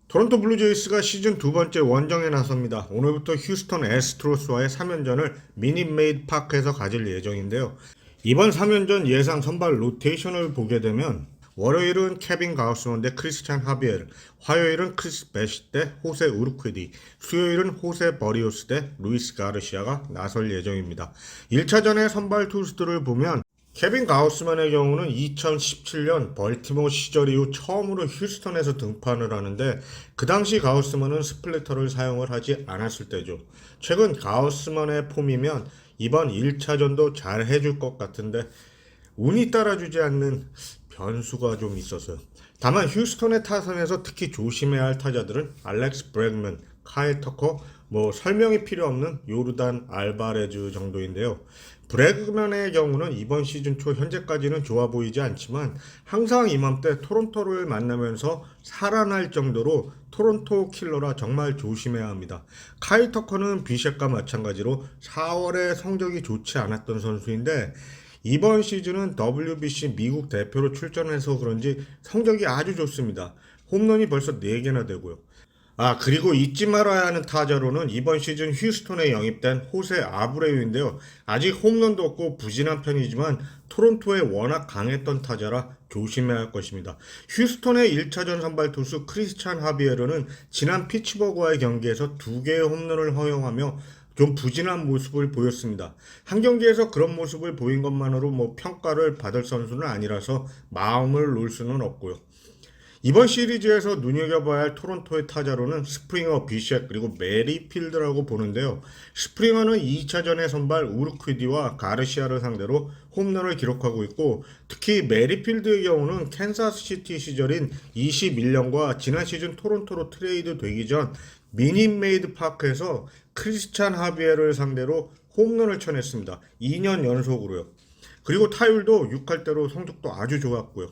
토론토 블루제이스가 시즌 두 번째 원정에 나섭니다. 오늘부터 휴스턴 애스트로스와의 3연전을 미닛메이드 파크에서 가질 예정인데요. 이번 3연전 예상 선발 로테이션을 보게 되면 월요일은 케빈 가우스먼 대 크리스찬 하비에르, 화요일은 크리스 배시 대 호세 우르퀴디, 수요일은 호세 버리오스 대 루이스 가르시아가 나설 예정입니다. 1차전의 선발 투수들을 보면 케빈 가우스만의 경우는 2017년 벌티모 시절 이후 처음으로 휴스턴에서 등판을 하는데 그 당시 가우스만은 스플리터를 사용을 하지 않았을 때죠. 최근 가우스만의 폼이면 이번 1차전도 잘 해줄 것 같은데 운이 따라주지 않는 변수가 좀 있어서요. 다만 휴스턴의 타선에서 특히 조심해야 할 타자들은 알렉스 브regman, 카일 터커, 설명이 필요 없는 요르단 알바레즈 정도인데요. 브regman의 경우는 이번 시즌 초 현재까지는 좋아 보이지 않지만 항상 이맘때 토론토를 만나면서 살아날 정도로 토론토 킬러라 정말 조심해야 합니다. 카일 터커는 비셰과 마찬가지로 4월에 성적이 좋지 않았던 선수인데 이번 시즌은 WBC 미국 대표로 출전해서 그런지 성적이 아주 좋습니다. 홈런이 벌써 4개나 되고요. 그리고 잊지 말아야 하는 타자로는 이번 시즌 휴스턴에 영입된 호세 아브레유인데요. 아직 홈런도 없고 부진한 편이지만 토론토에 워낙 강했던 타자라 조심해야 할 것입니다. 휴스턴의 1차전 선발 투수 크리스찬 하비에르는 지난 피츠버그와의 경기에서 2개의 홈런을 허용하며 좀 부진한 모습을 보였습니다. 한 경기에서 그런 모습을 보인 것만으로 평가를 받을 선수는 아니라서 마음을 놓을 수는 없고요. 이번 시리즈에서 눈여겨봐야 할 토론토의 타자로는 스프링어, 비셰 그리고 메리필드라고 보는데요. 스프링어는 2차전에 선발 우르퀴디와 가르시아를 상대로 홈런을 기록하고 있고 특히 메리필드의 경우는 캔사스시티 시절인 21년과 지난 시즌 토론토로 트레이드 되기 전 미닛메이드 파크에서 크리스찬 하비에를 상대로 홈런을 쳐냈습니다. 2년 연속으로요. 그리고 타율도 6할대로 성적도 아주 좋았고요.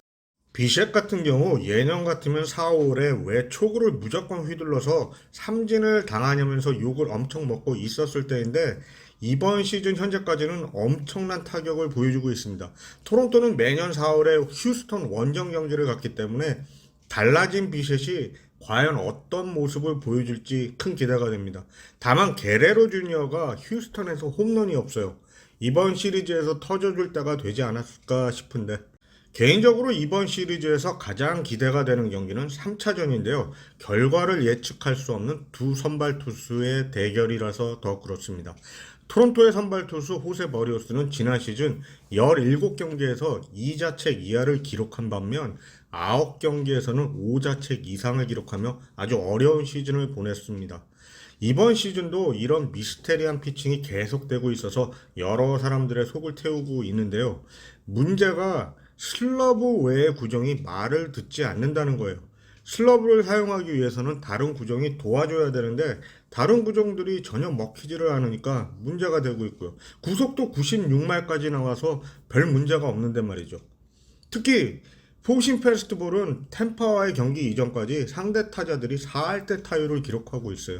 비셰 같은 경우 예년 같으면 4, 5월에 왜 초구를 무조건 휘둘러서 삼진을 당하냐면서 욕을 엄청 먹고 있었을 때인데 이번 시즌 현재까지는 엄청난 타격을 보여주고 있습니다. 토론토는 매년 4월에 휴스턴 원정 경기를 갔기 때문에 달라진 비셋이 과연 어떤 모습을 보여줄지 큰 기대가 됩니다. 다만 게레로 주니어가 휴스턴에서 홈런이 없어요. 이번 시리즈에서 터져줄 때가 되지 않았을까 싶은데 개인적으로 이번 시리즈에서 가장 기대가 되는 경기는 3차전인데요. 결과를 예측할 수 없는 두 선발 투수의 대결이라서 더 그렇습니다. 토론토의 선발 투수 호세 버리오스는 지난 시즌 17경기에서 2자책 이하를 기록한 반면 9경기에서는 5자책 이상을 기록하며 아주 어려운 시즌을 보냈습니다. 이번 시즌도 이런 미스테리한 피칭이 계속되고 있어서 여러 사람들의 속을 태우고 있는데요. 문제가 슬러브 외의 구종이 말을 듣지 않는다는 거예요. 슬러브를 사용하기 위해서는 다른 구종이 도와줘야 되는데 다른 구종들이 전혀 먹히지를 않으니까 문제가 되고 있고요. 구속도 96마일까지 나와서 별 문제가 없는데 말이죠. 특히 포신 페스트볼은 템파와의 경기 이전까지 상대 타자들이 4할대 타율을 기록하고 있어요.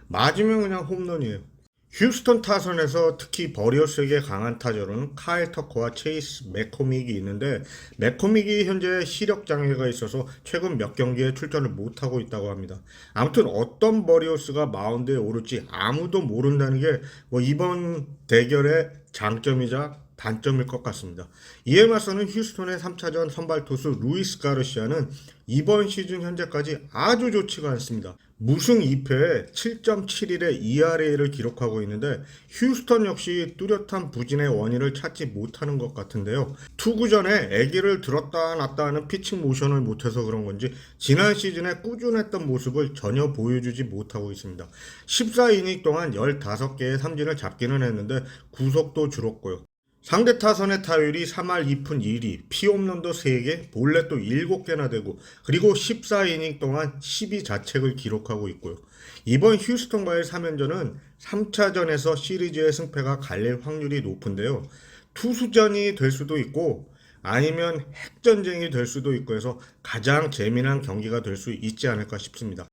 맞으면 그냥 홈런이에요. 휴스턴 타선에서 특히 버리어스에게 강한 타자로는 카일 터커와 체이스 맥코믹이 있는데 맥코믹이 현재 시력 장애가 있어서 최근 몇 경기에 출전을 못하고 있다고 합니다. 아무튼 어떤 버리어스가 마운드에 오를지 아무도 모른다는 게 이번 대결의 장점이자 단점일 것 같습니다. 이에 맞서는 휴스턴의 3차전 선발 투수 루이스 가르시아는 이번 시즌 현재까지 아주 좋지가 않습니다. 무승 2패에 7.71의 ERA를 기록하고 있는데 휴스턴 역시 뚜렷한 부진의 원인을 찾지 못하는 것 같은데요. 투구 전에 애기를 들었다 놨다 하는 피칭 모션을 못해서 그런 건지 지난 시즌에 꾸준했던 모습을 전혀 보여주지 못하고 있습니다. 14이닝 동안 15개의 삼진을 잡기는 했는데 구속도 줄었고요. 상대 타선의 타율이 3할 2푼 1리, 피홈런도 3개, 볼넷도 7개나 되고 그리고 14이닝 동안 12자책을 기록하고 있고요. 이번 휴스턴과의 3연전은 3차전에서 시리즈의 승패가 갈릴 확률이 높은데요. 투수전이 될 수도 있고 아니면 핵전쟁이 될 수도 있고 해서 가장 재미난 경기가 될 수 있지 않을까 싶습니다.